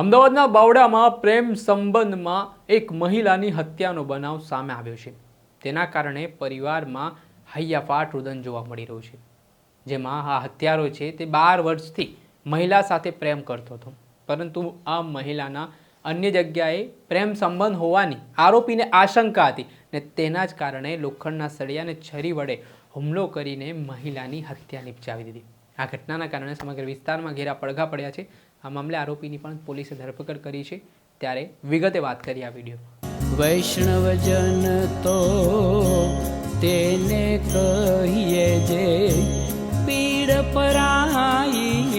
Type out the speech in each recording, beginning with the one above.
અમદાવાદના બાવડામાં પ્રેમ સંબંધમાં એક મહિલાની હત્યાનો બનાવ સામે આવ્યો છે. તેના કારણે પરિવારમાં હૈયાફાટ રુદન જોવા મળી રહ્યું છે. જેમાં આ હત્યારો છે તે 12 વર્ષથી મહિલા સાથે પ્રેમ કરતો હતો, પરંતુ આ મહિલાના અન્ય જગ્યાએ પ્રેમ સંબંધ હોવાની આરોપીને આશંકા હતી ને તેના જ કારણે લોખંડના સળિયાને છરી વડે હુમલો કરીને મહિલાની હત્યા નિપજાવી દીધી. આ ઘટનાના કારણે સમગ્ર વિસ્તારમાં ઘેરા પડઘા પડ્યા છે. આ મામલે આરોપીની પણ પોલીસે ધરપકડ કરી છે. ત્યારે વિગતે વાત કરી આ વિડીયો. વૈષ્ણવજન તો તેને કહીએ જે પીડ પરાઈ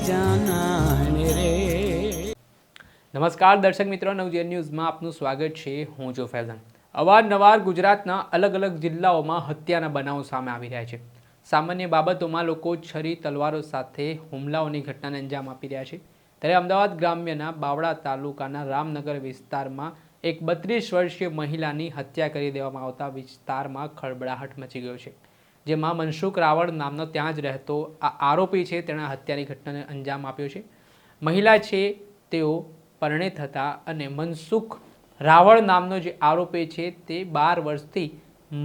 જાનાને રે. નમસ્કાર દર્શક મિત્રો, નવજીવન ન્યૂઝમાં આપનું સ્વાગત છે. હું જો ફૈઝાન. અવારનવાર ગુજરાતના અલગ અલગ જિલ્લાઓમાં હત્યાના બનાવો સામે આવી રહ્યા છે. સામાન્ય બાબતોમાં લોકો છરી તલવારો સાથે હુમલાઓની ઘટનાને અંજામ આપી રહ્યા છે. ત્યારે અમદાવાદ ગ્રામ્યના બાવડા તાલુકાના રામનગર વિસ્તારમાં એક 32 વર્ષીય મહિલાની હત્યા કરી દેવામાં આવતા વિસ્તારમાં ખળબળાહટ મચી ગયો છે. જેમાં મનસુખ રાવળ નામનો ત્યાં જ રહેતો આ આરોપી છે તેણે હત્યાની ઘટનાને અંજામ આપ્યો છે. મહિલા છે તેઓ પરિણીત હતા અને મનસુખ રાવળ નામનો જે આરોપી છે તે 12 વર્ષથી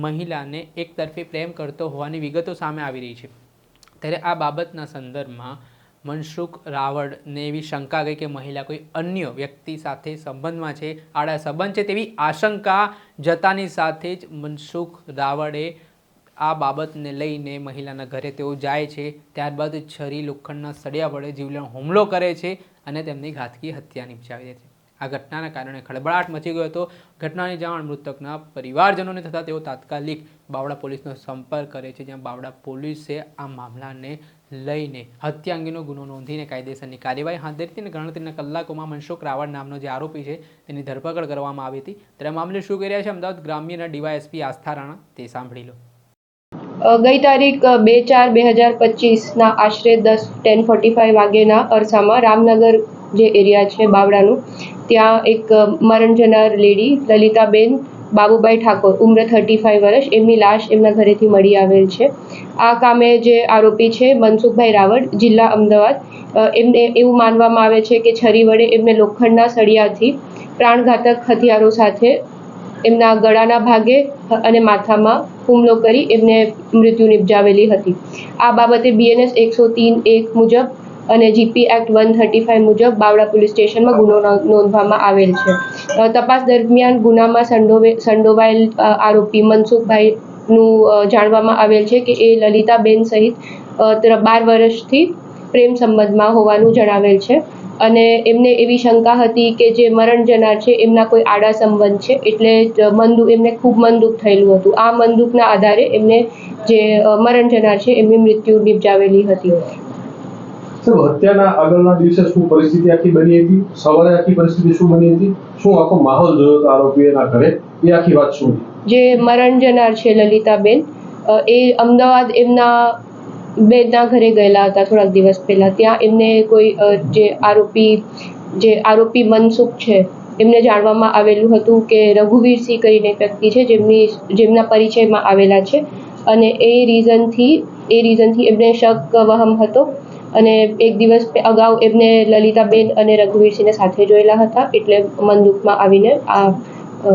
મહિલાને એક તરફી પ્રેમ કરતો હોવાની વિગતો સામે આવી રહી છે. ત્યારે આ બાબતના સંદર્ભમાં મનસુખ રાવળને એવી શંકા ગઈ કે મહિલા કોઈ અન્ય વ્યક્તિ સાથે સંબંધમાં છે, આડા સંબંધ છે તેવી આશંકા જતાની સાથે જ મનસુખ રાવળે આ બાબતને લઈને મહિલાના ઘરે તેઓ જાય છે. ત્યારબાદ છરી લોખંડના સળિયા વડે જીવલેણ હુમલો કરે છે અને તેમની ઘાતકી હત્યા નિપજાવી દે છે. આ ઘટનાના કારણે ખળબળાટ મચી ગયો હતો. ઘટનાની જાણ મૃતકના પરિવારજનોને થતાં તેઓ તાત્કાલિક બાવડા પોલીસનો સંપર્ક કરે છે, જ્યાં બાવડા પોલીસે આ મામલાને લઈને હત્યા અંગેનો ગુનો નોંધીને કાયદેસરની કાર્યવાહી હાથ ધરી હતી અને ગણતરીના કલાકોમાં મનસુખ રાવળ નામનો જે આરોપી છે તેની ધરપકડ કરવામાં આવી હતી. ત્યારે મામલે શું કહી રહ્યા છે અમદાવાદ ગ્રામ્યના ડીવાયએસપી આસ્થા રાણા, તે સાંભળી લો. ગઈ તારીખ 2/4/2025 આશરે 10:45 વાગ્યેના અરસામાં રામનગર જે એરિયા છે બાવડાનું, ત્યાં એક મરણ જનાર લેડી લલિતાબેન બાબુભાઈ ઠાકોર ઉંમરે 35 વર્ષ, એમની લાશ એમના ઘરેથી મળી આવેલ છે. આ કામે જે આરોપી છે મનસુખભાઈ રાવળ, જિલ્લા અમદાવાદ, એમને એવું માનવામાં આવે છે કે છરી વડે એમને લોખંડના સળિયાથી પ્રાણઘાતક હથિયારો સાથે એમના ગળાના ભાગે અને માથામાં હુમલો કરી એમને મૃત્યુ નિપજાવેલી હતી. આ બાબતે BNS 103(1) મુજબ અને GP એક્ટ 135 મુજબ બાવડા પોલીસ સ્ટેશનમાં ગુનો નોંધવામાં આવેલ છે. તપાસ દરમિયાન ગુનામાં સંડોવાયેલ આરોપી મનસુખભાઈનું જાણવામાં આવેલ છે કે એ લલિતાબેન સહિત 12 વર્ષથી પ્રેમ સંબંધમાં હોવાનું જણાવેલ છે અને એમને એવી શંકા હતી કે જે મરણ જનાર છે એમના કોઈ આડા સંબંધ છે, એટલે એમને ખૂબ મન દુઃખ થયેલું હતું. આ મન દુઃખના આધારે એમને જે મરણ જનાર છે એમની મૃત્યુ નિપજાવેલી હતી. હત્યાના આગળના દિવસે શું પરિસ્થિતિ આખી બની હતી? સવારે આખી પરિસ્થિતિ શું બની હતી? શું આખો માહોલ જોયો હતો આરોપીના ઘરે? એ આખી વાત શું? જે મરણ જનાર છે લલિતાબેન, એ અમદાવાદ એમના બેનના ઘરે ગયેલા હતા થોડાક દિવસ પહેલા. ત્યાં એમને કોઈ જે આરોપી મનસુખ છે એમને જાણવામાં આવેલું હતું કે રઘુવીરસિંહ કરીને એક વ્યક્તિ છે જેમના પરિચયમાં આવેલા છે અને એ રીઝનથી એમને શક વહમ હતો અને એક દિવસ અગાઉ એમને લલિતાબેન અને રઘુવીરસિંહને સાથે જોયેલા હતા, એટલે મન દુઃખમાં આવીને આ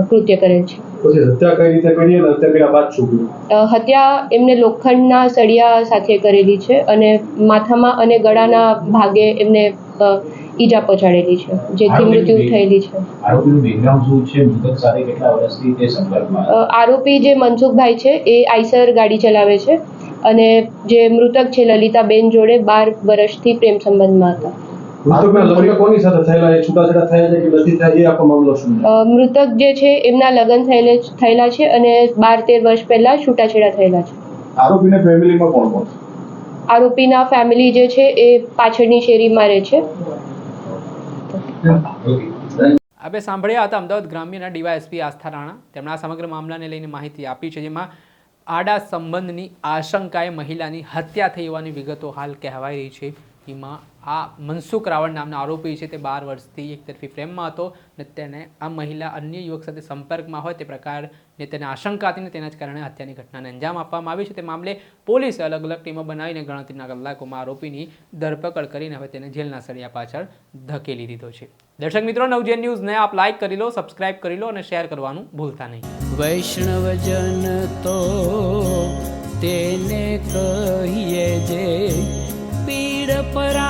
કૃત્ય કરેલ છે. હત્યા કઈ રીતે કરી અને હત્યા કર્યા બાદ શું કર્યું? હત્યા એમને લોખંડના સળિયા સાથે કરેલી છે અને માથામાં અને ગળાના ભાગે એમને ઈજા પહોંચાડેલી છે, જેથી મૃત્યુ થયેલી છે. આરોપીનું બેકગ્રાઉન્ડ શું છે? મૃતક સાથે કેટલા વર્ષથી તે સંપર્કમાં? આરોપી જે મનસુખભાઈ છે એ આઈસર ગાડી ચલાવે છે અને જે મૃતક છે લલિતાબેન જોડે 12 વર્ષથી પ્રેમ સંબંધમાં હતા. મૃતકના લગ્ન કોની સાથે થયેલા? એ છૂટાછેડા થયા છે કે નથી થયા? એ આખો મામલો શું? મૃતક જે છે એમના લગ્ન થયેલા છે અને 12-13 વર્ષ પહેલા છૂટાછેડા થયેલા છે. આરોપીના ફેમિલીમાં કોણ કોણ? આરોપીના ફેમિલી જે છે એ પાછળની શેરીમાં રહે છે. આપણે સાંભળ્યા હતા અમદાવાદ ગ્રામ્યના ડીવાયએસપી આસ્થા રાણા. તેમણે આ સમગ્ર મામલાને લઈને માહિતી આપી છે, જેમાં આડા સંબંધની આશંકાએ મહિલાની હત્યા થઈ હોવાની વિગતો હાલ કહેવાઈ રહી છે. એમાં આ મનસુખ રાવળ નામના આરોપી છે તે 12 વર્ષથી એકતરફી પ્રેમમાં હતો અને તેને આ મહિલા અન્ય યુવક સાથે સંપર્કમાં હોય તે પ્રકારની તેને આશંકા હતી ને તેના જ કારણે હત્યાની ઘટનાને અંજામ આપવામાં આવી છે. તે મામલે પોલીસે અલગ અલગ ટીમો બનાવીને ગણતરીના કલાકોમાં આરોપીની ધરપકડ કરીને હવે તેને જેલના સળિયા પાછળ ધકેલી દીધો છે. દર્શક મિત્રો, નવજીવન ન્યૂઝને આપ લાઇક કરી લો, સબસ્ક્રાઇબ કરી લો અને શેર કરવાનું ભૂલતા નહીં. વૈષ્ણવજન તો તેને કહીએ જે પીડ પરા